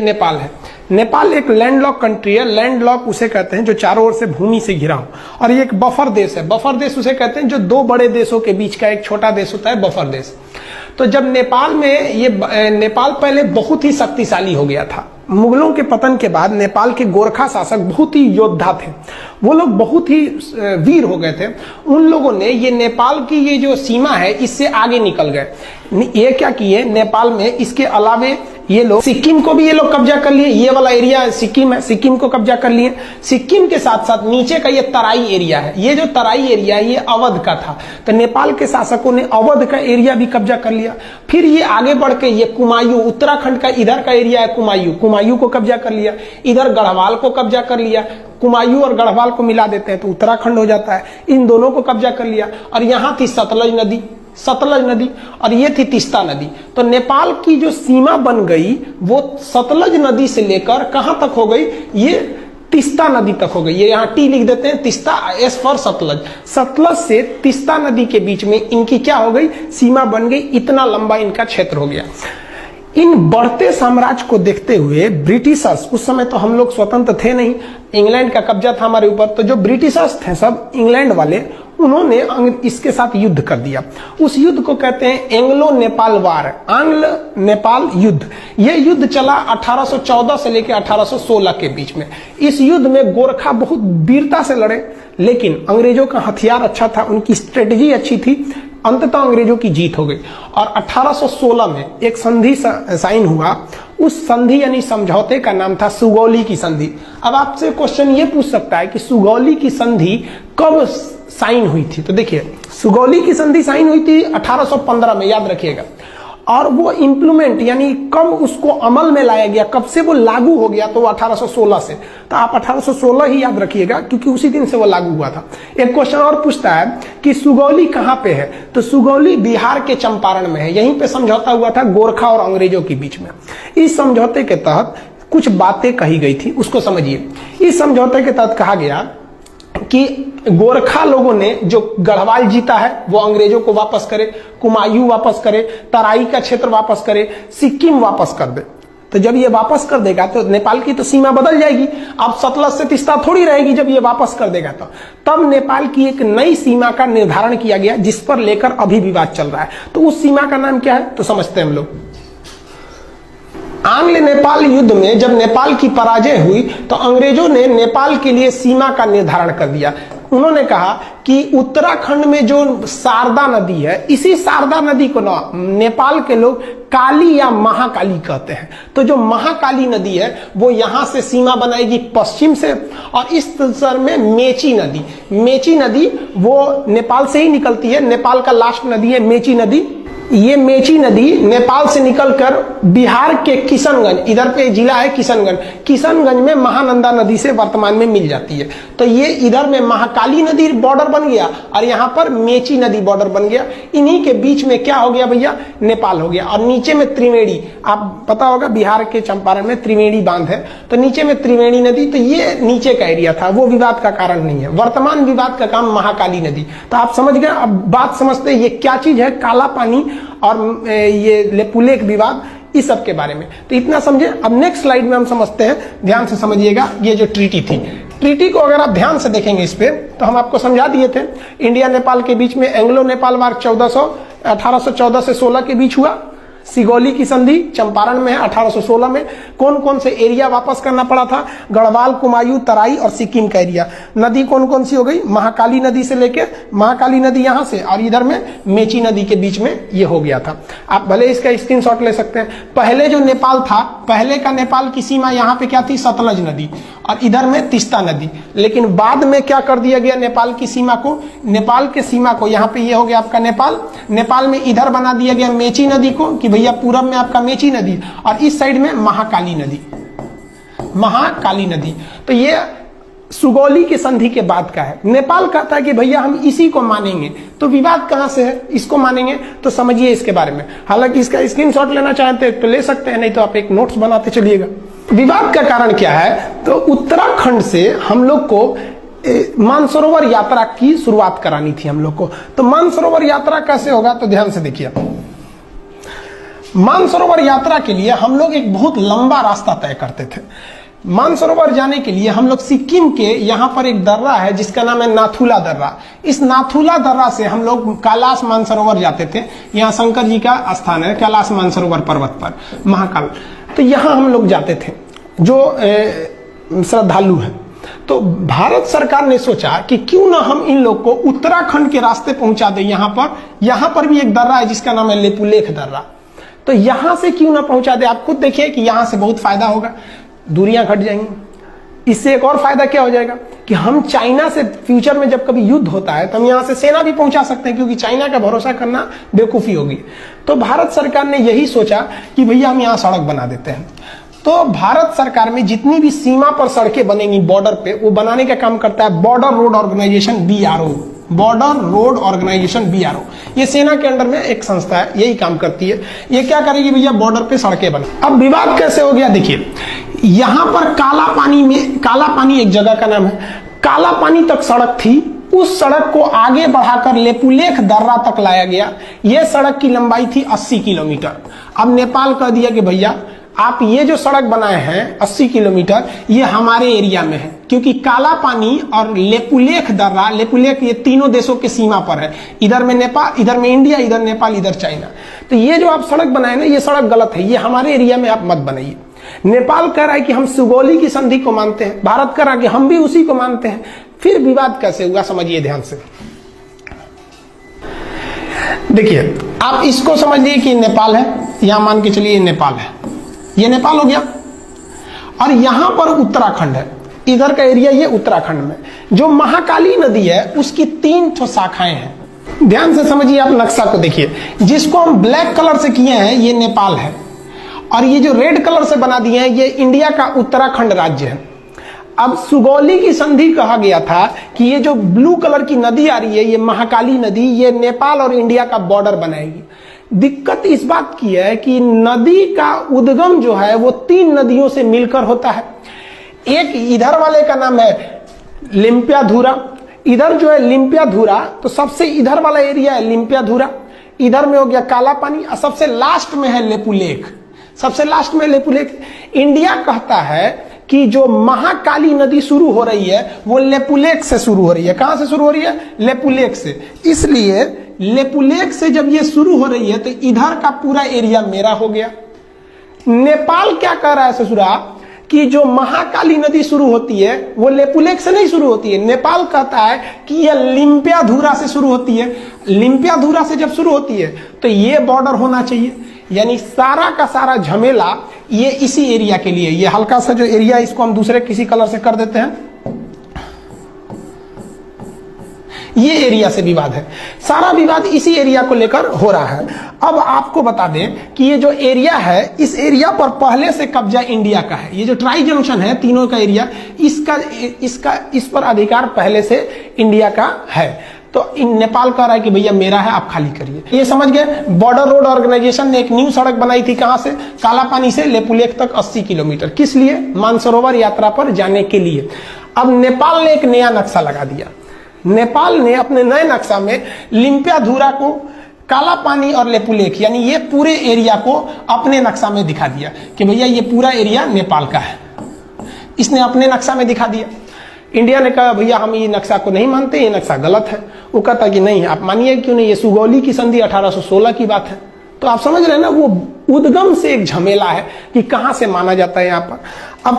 नेपाल है। नेपाल एक landlocked country है। लैंडलॉक उसे कहते हैं जो चारों ओर से भूमि से घिरा हो, और ये एक बफर देश है। बफर देश उसे कहते हैं जो दो बड़े देशों के बीच का एक छोटा देश होता है, बफर देश। तो जब नेपाल में नेपाल पहले बहुत ही शक्तिशाली हो गया था। मुगलों के पतन के बाद नेपाल के गोरखा शासक बहुत ही योद्धा थे, वो लोग बहुत ही वीर हो गए थे। उन लोगों ने ये नेपाल की ये जो सीमा है इससे आगे निकल गए। ये क्या किए, नेपाल में इसके अलावे ये लोग सिक्किम को भी ये लोग कब्जा कर लिए। ये वाला एरिया सिक्किम है, सिक्किम को कब्जा कर लिए। सिक्किम के साथ साथ नीचे का ये तराई एरिया है, ये जो तराई एरिया है ये अवध का था, तो नेपाल के शासकों ने अवध का एरिया भी कब्जा कर लिया। फिर ये आगे बढ़ के ये कुमायूं, उत्तराखंड का इधर का एरिया है कुमायूं, कुमायूं को कब्जा कर लिया। इधर गढ़वाल को कब्जा कर लिया। कुमायूं और गढ़वाल को मिला देते हैं तो उत्तराखंड हो जाता है। इन दोनों को कब्जा कर लिया। और यहां थी सतलज नदी और ये थी तीस्ता नदी। तो नेपाल की जो सीमा बन गई वो सतलज नदी से लेकर कहां तक हो गई, ये तीस्ता नदी तक हो गई। ये यहाँ टी लिख देते हैं, तीस्ता, एस फॉर सतलज। सतलज से तीस्ता नदी के बीच में इनकी क्या हो गई, सीमा बन गई। इतना लंबा इनका क्षेत्र हो गया। इन बढ़ते साम्राज्य को देखते हुए ब्रिटिशर्स, उस समय तो हम लोग स्वतंत्र थे नहीं, इंग्लैंड का कब्जा था हमारे ऊपर, तो जो ब्रिटिशर्स थे सब इंग्लैंड वाले, उन्होंने इसके साथ युद्ध कर दिया। उस युद्ध को कहते हैं एंग्लो नेपाल वार, आंग्ल नेपाल युद्ध। यह युद्ध चला 1814 से लेकर 1816 के बीच में। इस युद्ध में गोरखा बहुत वीरता से लड़े, लेकिन अंग्रेजों का हथियार अच्छा था, उनकी स्ट्रेटजी अच्छी थी। अंततः अंग्रेजों की जीत हो गई और 1816 में एक संधि साइन हुआ। उस संधि यानी समझौते का नाम था सुगौली की संधि। अब आपसे क्वेश्चन ये पूछ सकता है कि सुगौली की संधि कब साइन हुई थी, तो देखिए सुगौली की संधि साइन हुई थी 1815 में, याद रखिएगा। और वो इंप्लीमेंट यानी कब उसको अमल में लाया गया, कब से वो लागू हो गया, तो वो 1816 से। तो आप 1816 ही याद रखिएगा क्योंकि उसी दिन से वो लागू हुआ था। एक क्वेश्चन और पूछता है कि सुगौली कहां पे है, तो सुगौली बिहार के चंपारण में है। यहीं पे समझौता हुआ था गोरखा और अंग्रेजों के बीच में। इस समझौते के तहत कुछ बातें कही गई थी, उसको समझिए। इस समझौते के तहत कहा गया कि गोरखा लोगों ने जो गढ़वाल जीता है वो अंग्रेजों को वापस करे, कुमायूं वापस करे, तराई का क्षेत्र वापस करे, सिक्किम वापस कर दे। तो जब ये वापस कर देगा तो नेपाल की तो सीमा बदल जाएगी। अब सतलज से तीस्ता थोड़ी रहेगी जब ये वापस कर देगा तो। तब नेपाल की एक नई सीमा का निर्धारण किया गया जिस पर लेकर अभी विवाद चल रहा है। तो उस सीमा का नाम क्या है, तो समझते हैं हम लोग। आंग्ल नेपाल युद्ध में जब नेपाल की पराजय हुई तो अंग्रेजों ने नेपाल के लिए सीमा का निर्धारण कर दिया। उन्होंने कहा कि उत्तराखंड में जो शारदा नदी है, इसी शारदा नदी को ना नेपाल के लोग काली या महाकाली कहते हैं। तो जो महाकाली नदी है वो यहां से सीमा बनाएगी पश्चिम से, और इस सर में मेची नदी वो नेपाल से ही निकलती है। नेपाल का लास्ट नदी है मेची नदी। ये मेची नदी नेपाल से निकलकर बिहार के किशनगंज, इधर पे जिला है किशनगंज में महानंदा नदी से वर्तमान में मिल जाती है। तो ये इधर में महाकाली नदी बॉर्डर बन गया और यहाँ पर मेची नदी बॉर्डर बन गया। इन्हीं के बीच में क्या हो गया भैया, नेपाल हो गया। और नीचे में त्रिवेणी, आप पता होगा बिहार के चंपारण में त्रिवेणी बांध है, तो नीचे में त्रिवेणी नदी। तो ये नीचे का एरिया था, वो विवाद का कारण नहीं है। वर्तमान विवाद का काम महाकाली नदी। तो आप समझ गए। अब बात समझते हैं ये क्या चीज है, काला पानी और ये लेपुलेख विवाद, इस सब के बारे में। तो इतना समझे। अब नेक्स्ट स्लाइड में हम समझते हैं, ध्यान से समझिएगा। ये जो ट्रीटी थी, ट्रीटी को अगर आप ध्यान से देखेंगे इस पे, तो हम आपको समझा दिए थे। इंडिया नेपाल के बीच में एंग्लो नेपाल वार 1814 से 16 के बीच हुआ। सिगौली की संधि चंपारण में है 1816 में। कौन कौन से एरिया वापस करना पड़ा था, गढ़वाल, कुमायूं, तराई और सिक्किम का एरिया। नदी कौन कौन सी हो गई, महाकाली नदी से लेके, महाकाली नदी यहां से, और इधर में मेची नदी के बीच में ये हो गया था। आप भले इसका स्क्रीनशॉट ले सकते हैं। पहले जो नेपाल था, पहले का नेपाल की सीमा यहाँ पे क्या थी, सतलज नदी, और इधर में तीस्ता नदी। लेकिन बाद में क्या कर दिया गया, नेपाल की सीमा को, नेपाल के सीमा को, यहाँ पे ये हो गया आपका नेपाल में इधर बना दिया गया मेची नदी को, कि भैया पूरब में आपका मेची नदी और इस साइड में महाकाली नदी। तो ये सुगौली की संधि के बाद का है। नेपाल कहता है कि भैया हम इसी को मानेंगे। तो विवाद कहां से है, इसको मानेंगे। तो समझिए इसके बारे में। हालांकि इसका स्क्रीनशॉट लेना चाहते हैं तो ले सकते हैं, नहीं तो आप एक नोट्स बनाते चलिएगा। विवाद का कारण क्या है, तो उत्तराखंड से हम लोग को मानसरोवर यात्रा की शुरुआत करानी थी हम लोग को। तो मानसरोवर यात्रा कैसे होगा, तो ध्यान से देखिए। मानसरोवर यात्रा के लिए हम लोग एक बहुत लंबा रास्ता तय करते थे। मानसरोवर जाने के लिए हम लोग सिक्किम के यहाँ पर एक दर्रा है जिसका नाम है नाथुला दर्रा। इस नाथुला दर्रा से हम लोग कैलाश मानसरोवर जाते थे। यहाँ शंकर जी का स्थान है कैलाश मानसरोवर पर्वत पर, महाकाल। तो यहाँ हम लोग जाते थे जो श्रद्धालु हैं। तो भारत सरकार ने सोचा कि क्यों ना हम इन लोग को उत्तराखंड के रास्ते पहुंचा दें। यहाँ पर भी एक दर्रा है जिसका नाम है लेपुलेख दर्रा। तो यहां से क्यों ना पहुंचा दे। आप खुद देखिए कि यहां से बहुत फायदा होगा, दूरियां घट जाएंगी। इससे एक और फायदा क्या हो जाएगा कि हम चाइना से फ्यूचर में जब कभी युद्ध होता है तो हम यहां से सेना भी पहुंचा सकते हैं, क्योंकि चाइना का भरोसा करना बेवकूफी होगी। तो भारत सरकार ने यही सोचा कि भैया हम यहां सड़क बना देते हैं। तो भारत सरकार में जितनी भी सीमा पर सड़कें बनेंगी बॉर्डर पे, वो बनाने का काम करता है border road organisation BRO, border road organisation BRO। ये सेना के अंडर में एक संस्था है, यही काम करती है। ये क्या करेगी भैया, बॉर्डर पे सड़कें बना। अब विवाद कैसे हो गया देखिए, यहां पर काला पानी एक जगह का नाम है, काला पानी तक सड़क थी। उस सड़क को आगे बढ़ाकर लेपुलेख दर्रा तक लाया गया। यह सड़क की लंबाई थी 80 किलोमीटर। अब नेपाल कह दिया कि भैया आप ये जो सड़क बनाए हैं 80 किलोमीटर, ये हमारे एरिया में है, क्योंकि काला पानी और लेपुलेख दर्रा, लेपुलेख ये तीनों देशों के सीमा पर है। इधर में नेपाल, इधर में इंडिया, इधर नेपाल, इधर चाइना। तो ये जो आप सड़क बनाए ना, ये सड़क गलत है, ये हमारे एरिया में आप मत बनाइए। नेपाल कह रहा है कि हम सुगौली की संधि को मानते हैं, भारत कह रहा है कि हम भी उसी को मानते हैं। फिर विवाद कैसे हुआ समझिए ध्यान से। देखिए आप इसको समझिए कि नेपाल है, यहां मान के चलिए नेपाल है, ये नेपाल हो गया। और यहां पर उत्तराखंड है, इधर का एरिया ये उत्तराखंड में। जो महाकाली नदी है उसकी 3 शाखाएं हैं। ध्यान से समझिए, आप नक्शा को देखिए। जिसको हम ब्लैक कलर से किए हैं ये नेपाल है, और ये जो रेड कलर से बना दिए हैं ये इंडिया का उत्तराखंड राज्य है। अब सुगौली की संधि कहा गया था कि ये जो ब्लू कलर की नदी आ रही है, ये महाकाली नदी, ये नेपाल और इंडिया का बॉर्डर बनाएगी। दिक्कत इस बात की है कि नदी का उद्गम जो है वो 3 नदियों से मिलकर होता है। एक इधर वाले का नाम है लिम्पियाधुरा, इधर जो है लिम्पियाधुरा, तो सबसे इधर वाला एरिया है लिम्पियाधुरा, इधर में हो गया काला पानी, और सबसे लास्ट में है लेपुलेख, सबसे लास्ट में लेपुलेख। इंडिया कहता है कि जो महाकाली नदी शुरू हो रही है वो लेपुलेख से शुरू हो रही है। कहां से शुरू हो रही है? लेपुलेख से। इसलिए लेपुलेख से जब ये शुरू हो रही है तो इधर का पूरा एरिया मेरा हो गया। नेपाल क्या कह रहा है ससुरा कि जो महाकाली नदी शुरू होती है वो लेपुलेख से नहीं शुरू होती है। नेपाल कहता है कि यह लिम्पियाधुरा से शुरू होती है। लिम्पियाधुरा से जब शुरू होती है तो ये बॉर्डर होना चाहिए। यानी सारा का सारा झमेला ये इसी एरिया के लिए। ये हल्का सा जो एरिया है इसको हम दूसरे किसी कलर से कर देते हैं। ये एरिया से विवाद है, सारा विवाद इसी एरिया को लेकर हो रहा है। अब आपको बता दें कि ये जो एरिया है, इस एरिया पर पहले से कब्जा इंडिया का है। ये जो ट्राई जंक्शन है तीनों का एरिया, इस पर अधिकार पहले से इंडिया का है। तो नेपाल कह रहा है कि भैया मेरा है, आप खाली करिए। ये समझ गए। बॉर्डर रोड ऑर्गेनाइजेशन ने एक न्यू सड़क बनाई थी, कहां से? काला पानी से लेपुलेख तक 80 किलोमीटर। किस लिए? मानसरोवर यात्रा पर जाने के लिए। अब नेपाल ने एक नया नक्शा लगा दिया। नेपाल ने अपने नए नक्शा में लिम्पियाधुरा को, काला पानी और लेपुलेख, यानी ये पूरे एरिया को अपने नक्शा में दिखा दिया कि भैया ये पूरा एरिया नेपाल का है। इसने अपने नक्शा में दिखा दिया। इंडिया ने कहा भैया हम ये नक्शा को नहीं मानते, ये नक्शा गलत है। वो कहता कि नहीं आप मानिए, क्यों नहीं, ये सुगौली की संधि 1816 की बात है। तो आप समझ रहे हैं ना, वो उद्गम से एक झमेला है कि कहां से माना जाता है यहां पर। अब